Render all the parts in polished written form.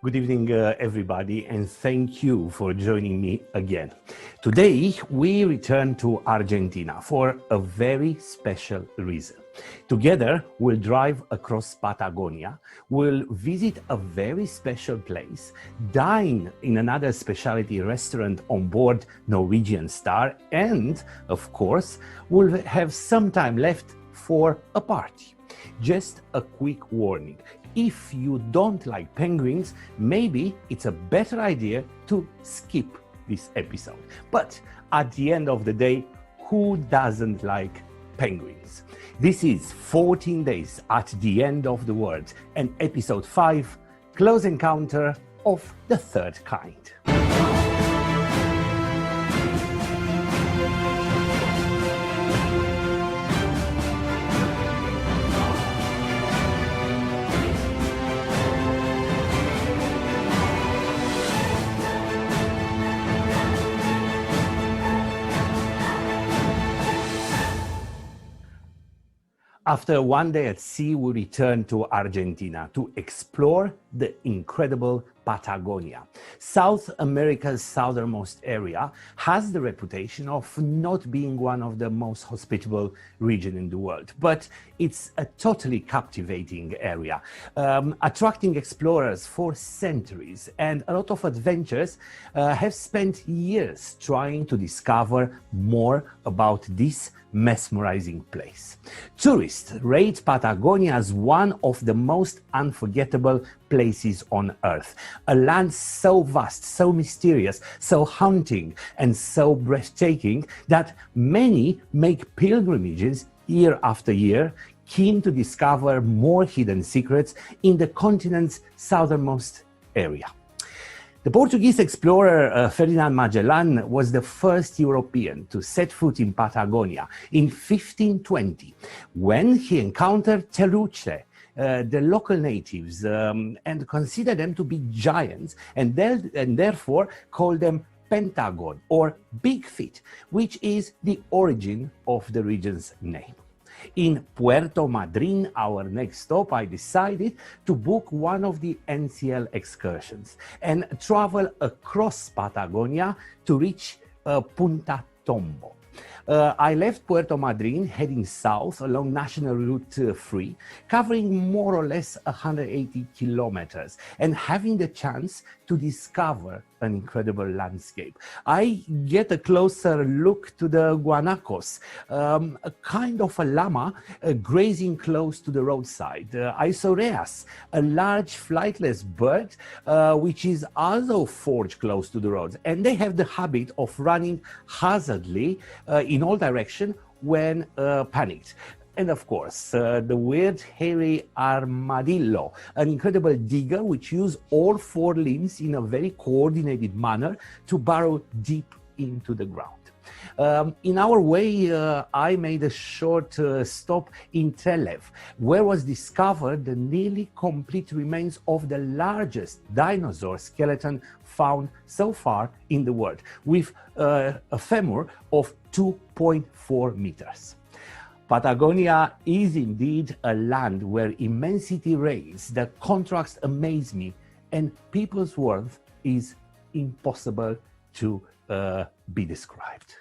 Good evening, everybody, and thank you for joining me again. Today, we return to Argentina for a very special reason. Together, we'll drive across Patagonia, we'll visit a very special place, dine in another specialty restaurant on board Norwegian Star, and, of course, we'll have some time left for a party. Just a quick warning. If you don't like penguins, maybe it's a better idea to skip this episode. But at the end of the day, who doesn't like penguins? This is 14 Days at the End of the World and episode 5, Close Encounter of the Third Kind. After one day at sea, we return to Argentina to explore the incredible Patagonia. South America's southernmost area has the reputation of not being one of the most hospitable regions in the world, but it's a totally captivating area, attracting explorers for centuries, and a lot of adventurers have spent years trying to discover more about this mesmerizing place. Tourists rate Patagonia as one of the most unforgettable places on Earth, a land so vast, so mysterious, so haunting, and so breathtaking that many make pilgrimages year after year, keen to discover more hidden secrets in the continent's southernmost area. The Portuguese explorer Ferdinand Magellan was the first European to set foot in Patagonia in 1520, when he encountered Teruche, the local natives, and considered them to be giants, and therefore called them Pentagon, or Big Feet, which is the origin of the region's name. In Puerto Madryn, our next stop, I decided to book one of the NCL excursions and travel across Patagonia to reach Punta Tombo. I left Puerto Madryn heading south along National Route 3, covering more or less 180 kilometers and having the chance to discover an incredible landscape. I get a closer look to the guanacos, a kind of a llama grazing close to the roadside. Isoreas, a large flightless bird, which is also foraged close to the roads. And they have the habit of running hazardly in all directions when panicked. And of course, the weird hairy armadillo, an incredible digger which uses all four limbs in a very coordinated manner to burrow deep into the ground. In our way, I made a short stop in Trelew, where was discovered the nearly complete remains of the largest dinosaur skeleton found so far in the world, with a femur of 2.4 meters. Patagonia is indeed a land where immensity reigns, the contrasts amaze me, and people's worth is impossible to be described.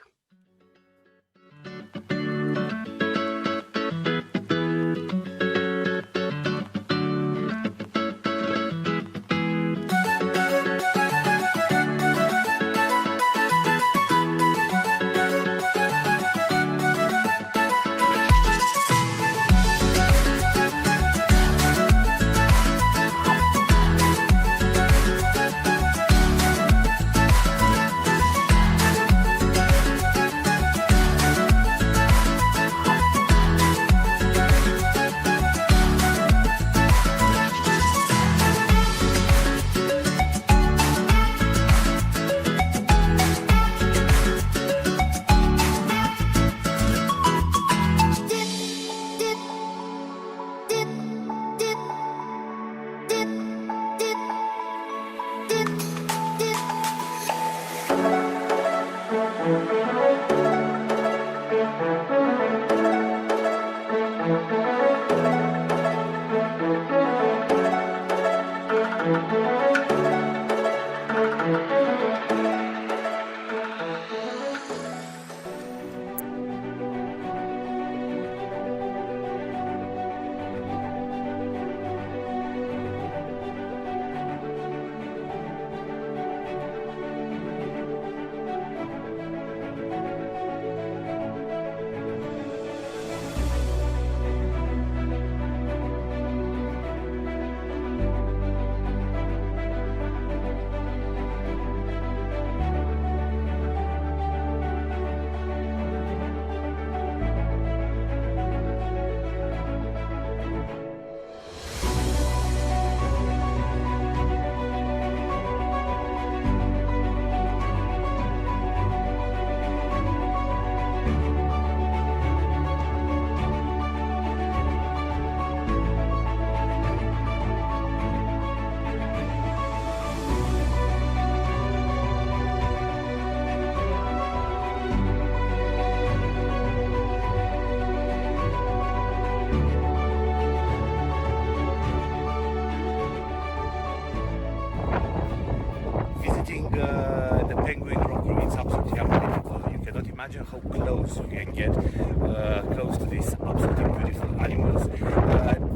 The penguin rockery, it's absolutely unbelievable. You cannot imagine how close you can get close to these absolutely beautiful animals.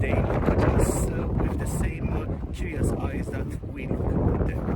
They look at us with the same curious eyes that we look at them.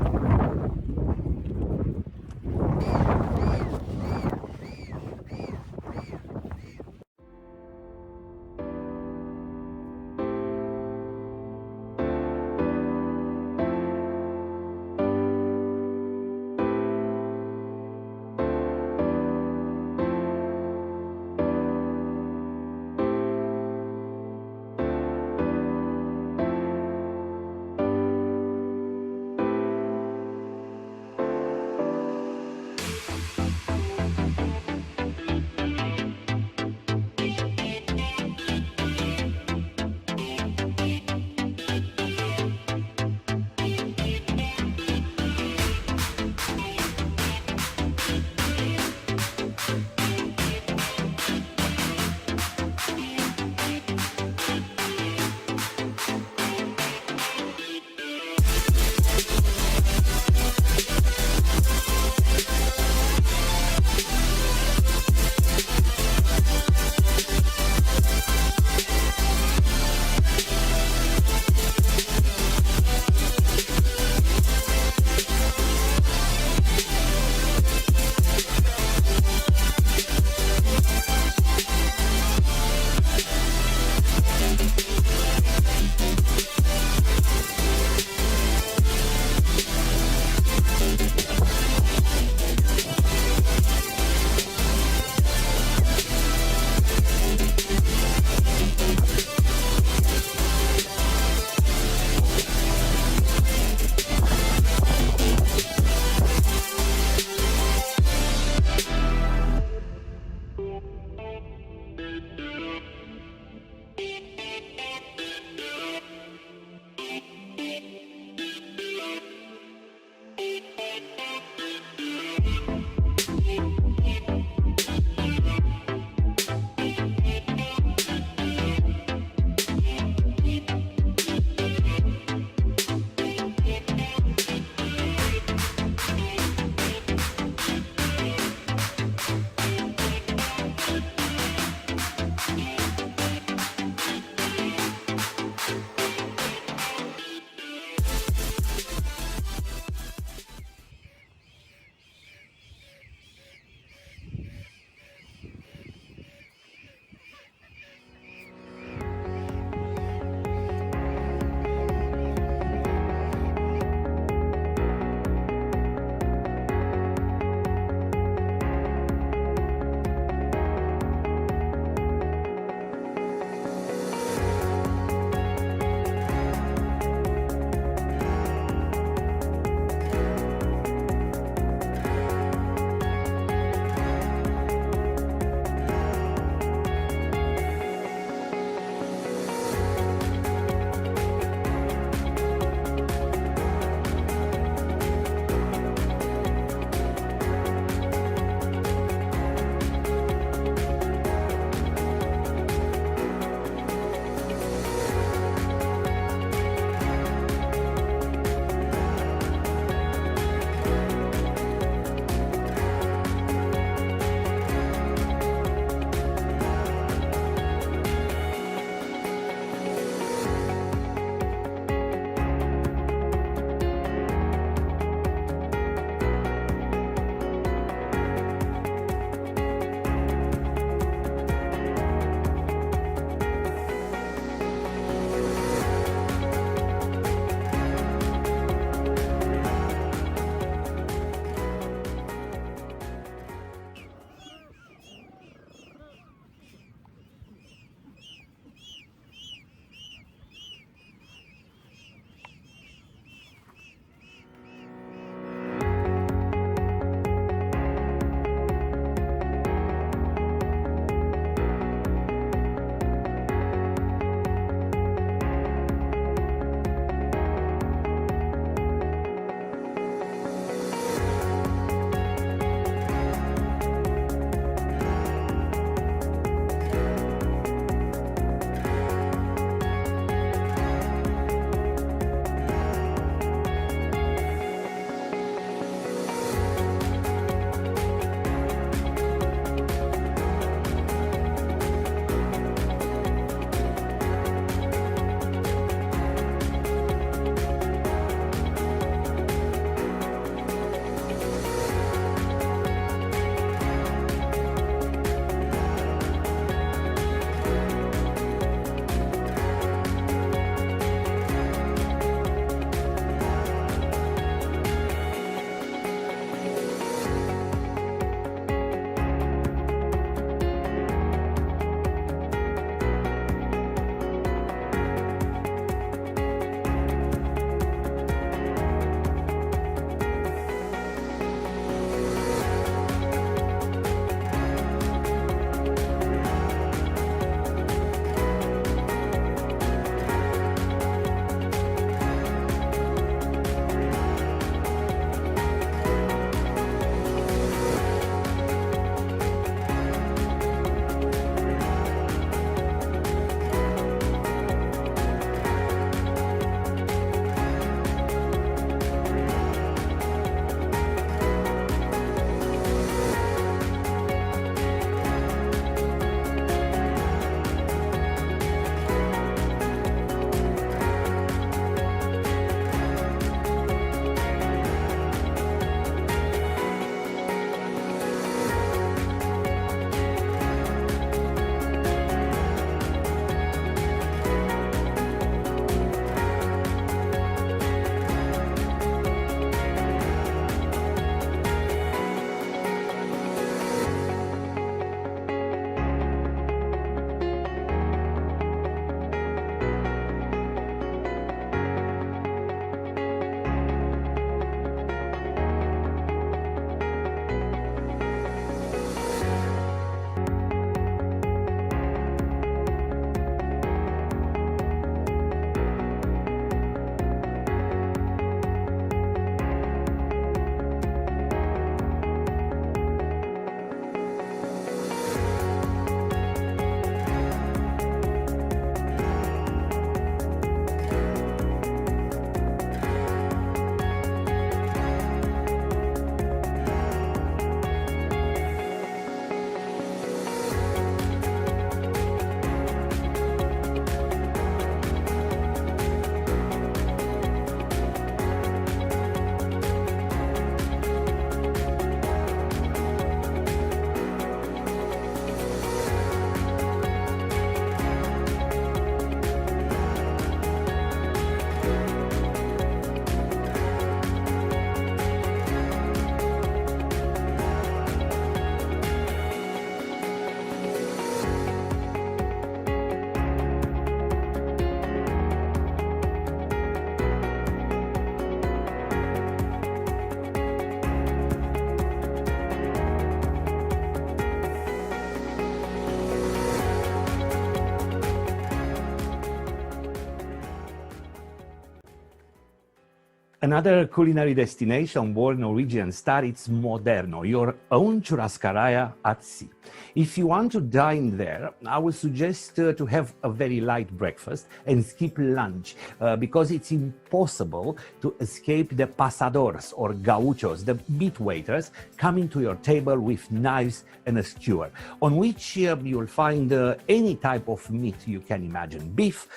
Another culinary destination on board Norwegian Star, it's Moderno, your own churrascaria at sea. If you want to dine there, I would suggest to have a very light breakfast and skip lunch because it's impossible to escape the pasadores or gauchos, the beat waiters, coming to your table with knives and a skewer, on which you'll find any type of meat you can imagine: beef,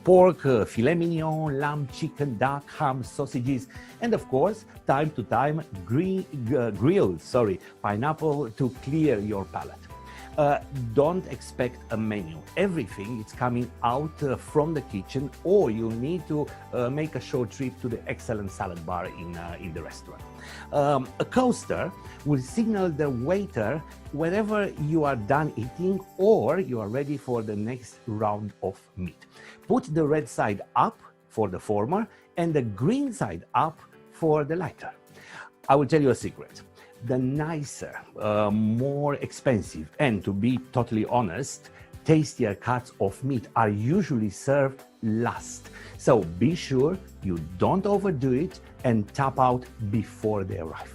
pork, filet mignon, lamb, chicken, duck, ham, sausages, and of course, time to time, grilled pineapple to clear your palate. Don't expect a menu. Everything is coming out from the kitchen, or you need to make a short trip to the excellent salad bar in the restaurant. A coaster will signal the waiter wherever you are done eating or you are ready for the next round of meat. Put the red side up for the former and the green side up for the lighter. I will tell you a secret. The nicer, more expensive, and to be totally honest, tastier cuts of meat are usually served last. So be sure you don't overdo it and tap out before they arrive.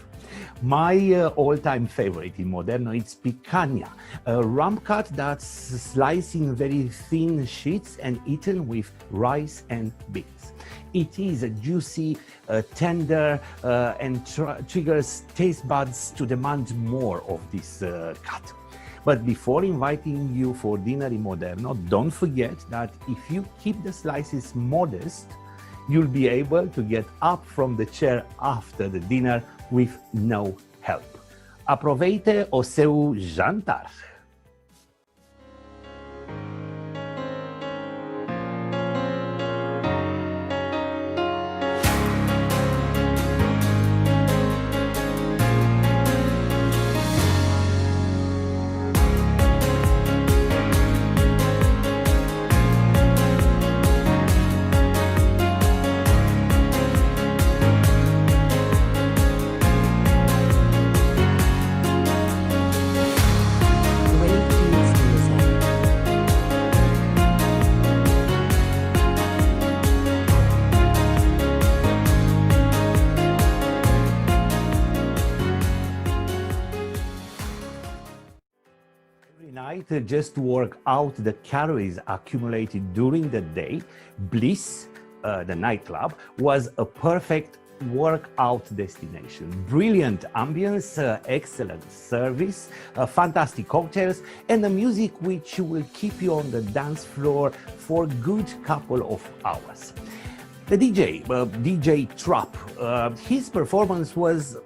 My all-time favorite in Moderno is picanha, a rump cut that's sliced in very thin sheets and eaten with rice and beans. It is a juicy, tender, and triggers taste buds to demand more of this cut. But before inviting you for dinner in Moderno, don't forget that if you keep the slices modest, you'll be able to get up from the chair after the dinner with no help. Aproveite o seu jantar! Just to work out the calories accumulated during the day, Bliss, the nightclub, was a perfect workout destination. Brilliant ambience, excellent service, fantastic cocktails, and the music which will keep you on the dance floor for a good couple of hours. The DJ Trap, his performance was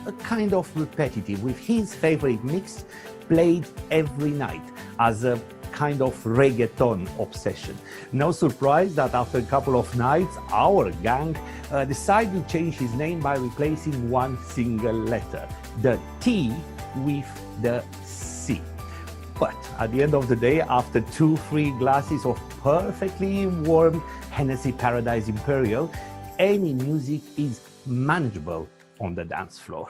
a kind of repetitive, with his favorite mix played every night as a kind of reggaeton obsession. No surprise that after a couple of nights, our gang decided to change his name by replacing one single letter, the T with the C. But at the end of the day, after 2-3 glasses of perfectly warm Hennessy Paradise Imperial, any music is manageable on the dance floor.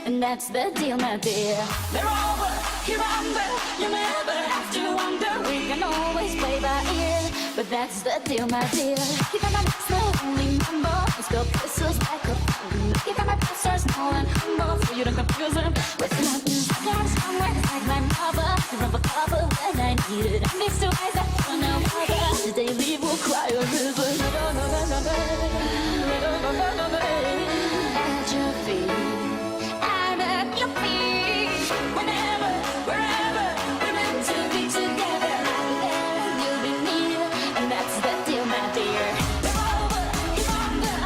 And that's the deal, my dear. They're over, you're under, you never have to wonder. We can always play by ear, but that's the deal, my dear. You got my next the only number. Let's go kisses like a phone. You got my pastors small and humble, so you don't confuse them with nothing. I'm somewhere like my mother. You rub a cover when I need it. I mix two eyes that for no other. Today leave will cry a river. At your feet. Whenever, wherever, we're meant to be together. I'll be there and you'll be near, and that's the deal, my dear. You're over, you're under,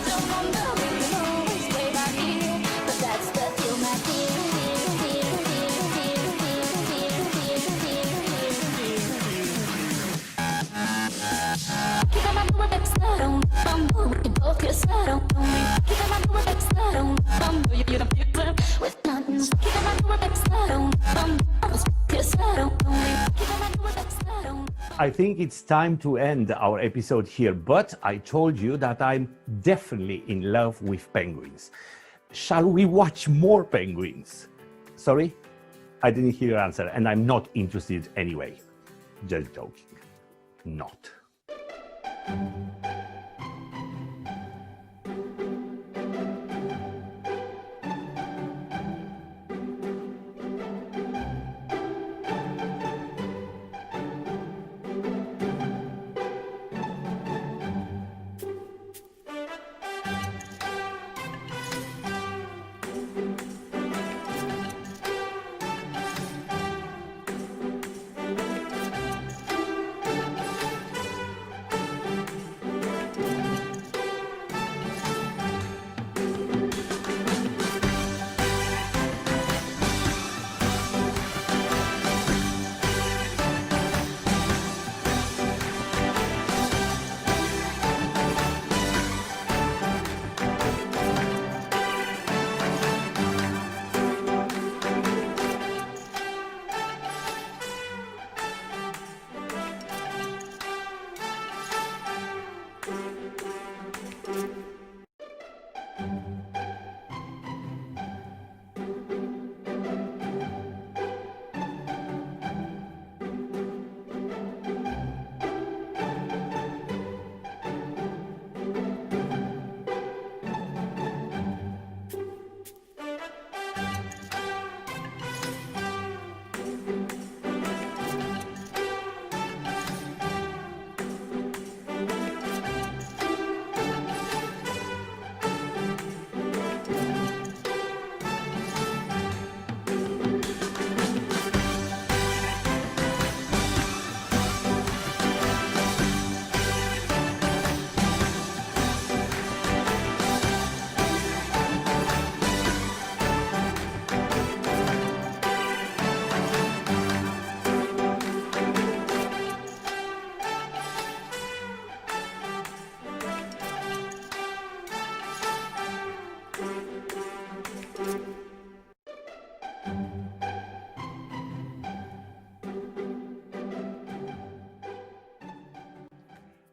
don't wonder. We can always play by ear, but that's the deal, my dear. I think it's time to end our episode here, but I told you that I'm definitely in love with penguins. Shall we watch more penguins? Sorry? I didn't hear your answer, and I'm not interested anyway. Just joking. Not.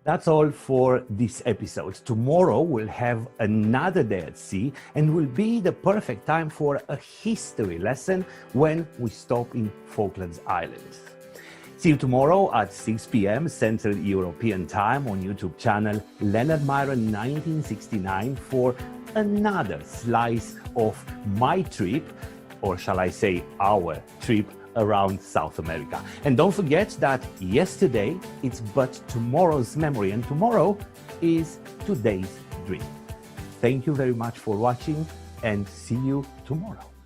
That's all for this episode. Tomorrow we'll have another day at sea and will be the perfect time for a history lesson when we stop in Falklands Islands. See you tomorrow at 6 p.m. Central European Time on YouTube channel Leonard Miron 1969 for another slice of my trip, or shall I say our trip, around South America. And don't forget that yesterday it's but tomorrow's memory, and tomorrow is today's dream. Thank you very much for watching, and see you tomorrow.